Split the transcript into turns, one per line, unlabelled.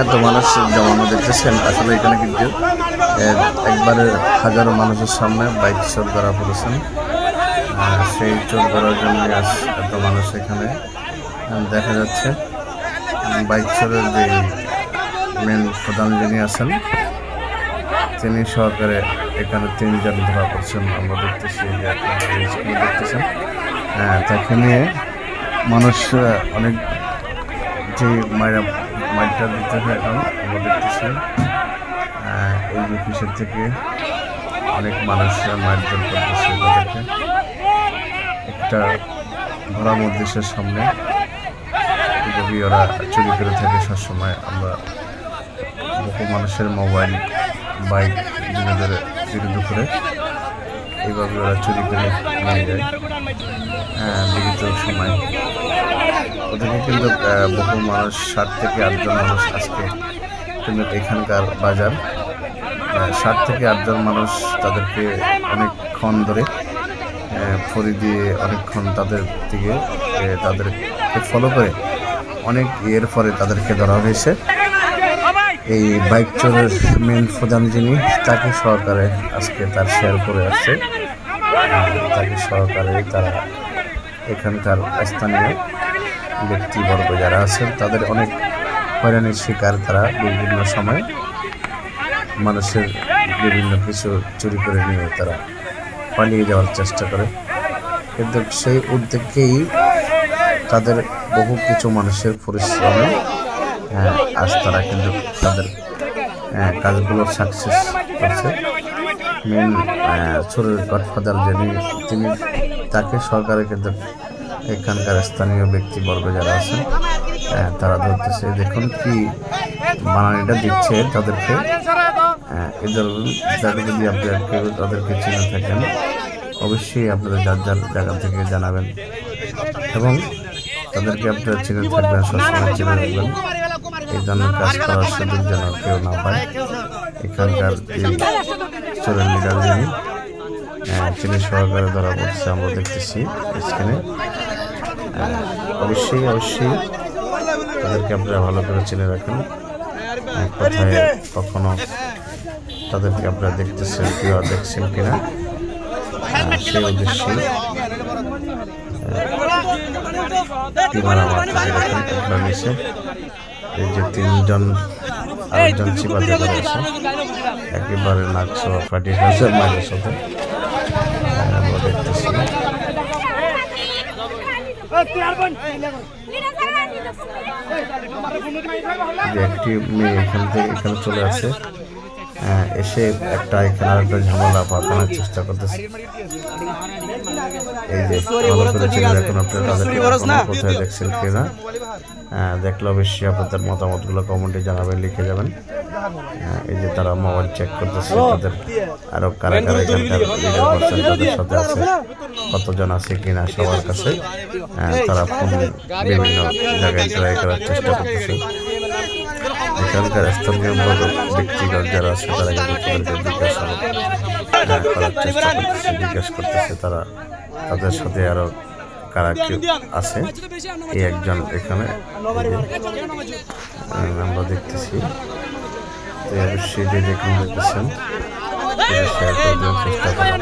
এত মানুষ জমানো দেখতেছেন, আসলে এখানে কিন্তু একবারে হাজারো মানুষের সামনে বাইক চোর ধরা পড়েছেন। সেই চোর ধরার জন্য এত মানুষ এখানে দেখা যাচ্ছে। বাইক চোরের যে মেন প্রধান যিনি আছেন তিনি সহকারে এখানে 3 জন ধরা পড়ছেন। আমরা দেখতেছি দেখতেছেন, তাকে নিয়ে মানুষ অনেক যে মাইটা দিতে হয়। এখন আমরা দেখতেছি এই অফিসের থেকে অনেক মানুষ মারধর করতেছে তাদেরকে। একটা ভরা মসজিদের সামনে এভাবে ওরা চুরি করে থাকে সবসময়। আমরা বহু মানুষের মোবাইল, বাইক দিনে দুপুরে এইভাবে ওরা চুরি করে নিয়ে যায় বিগত সময়। ওদেরকে কিন্তু বহু মানুষ 7 থেকে 8 জন মানুষ আজকে কিন্তু এখানকার বাজার 7 থেকে 8 জন মানুষ তাদেরকে অনেকক্ষণ ধরে ফড়ি দিয়ে অনেকক্ষণ তাদের দিকে তাদেরকে ফলো করে অনেক এর পরে তাদেরকে ধরা হয়েছে। এই বাইক চোরের মেন প্রধান যিনি তাকে সহকারে আজকে তার শেয়ার করে আসছে। তাকে সহকারে তারা এখানকার স্থানীয় ব্যক্তিবর্গ যারা আছেন তাদের অনেক হয়রানির শিকার। তারা বিভিন্ন সময় মানুষের বিভিন্ন কিছু চুরি করে নিয়ে তারা পালিয়ে যাওয়ার চেষ্টা করে, কিন্তু সেই উদ্যোগেই তাদের বহু কিছু মানুষের পরিশ্রমে আজ তারা কিন্তু তাদের কাজগুলো সাকসেস করছে। মেন চোরের গডফাদার যিনি তিনি তাকে সরকারে কিন্তু এখানকার স্থানীয় ব্যক্তিবর্গ যারা আছেন তারা ধরতেছে। দেখুন কি বানানিটা দিচ্ছে তাদেরকে। এদের যদি আপনারা কেউ তাদেরকে চিনে থাকেন অবশ্যই আপনারা যার যার জায়গা থেকে জানাবেন এবং তাদেরকে আপনারা চিনে থাকবেন, সবসময় চিনে রাখবেন। এই জন্য কাজ করার সুযোগ যেন কেউ না পায়। এখানকার এই চোরের লিডার যিনি সহকারে ধরা পড়ছে আমরা দেখতেছি স্ক্রিনে। অবশ্যই তাদেরকে আপনারা ভালো করে চিনে রাখেন। কোথায় কখনো তাদেরকে আপনারা দেখতেছেন কিংবা দেখছেন কিনা সেই উদ্দেশ্যে নিচে এই যে 3 জন আরেকজন চিপাতে করে আছে, একেবারে নাকশো ফাটিয়ে গেছে মায়ের সাথে। আমরা দেখতেছি যে একটি মেয়ে এখানে চলে আসে, এসে এখানে আরেকটা ঝামেলা পাকানোর চেষ্টা করতেছে। এই যে ভালো করে চিনে রাখুন আপনারা তাদেরকে কোথায় দেখছেন কিনা। দেখলে অবশ্যই আপনাদের মতামতগুলো কমেন্টে জানাবেন, লিখে যাবেন। এই যে তারা মোবাইল চেক করতেছে, তাদের আরো কারা কারা এখানকার লিডার পারসন তাদের সাথে আছে, কতজন আছে কিনা সবার কাছে তারা ফোন বিভিন্ন জায়গায় ট্রাই করার চেষ্টা করতেছে। এখানকার স্থানীয় ব্যক্তিগত যারা আছে তারা কিন্তু তাদেরকে জিজ্ঞাসা করতেছে তারা তাদের সাথে আরো কারা কেউ আছে। এই একজন এখানে আমরা দেখতেছি। অবশ্যই যে যেখানে দেখতেছেন শেয়ার করে দেওয়ার চেষ্টা করবেন।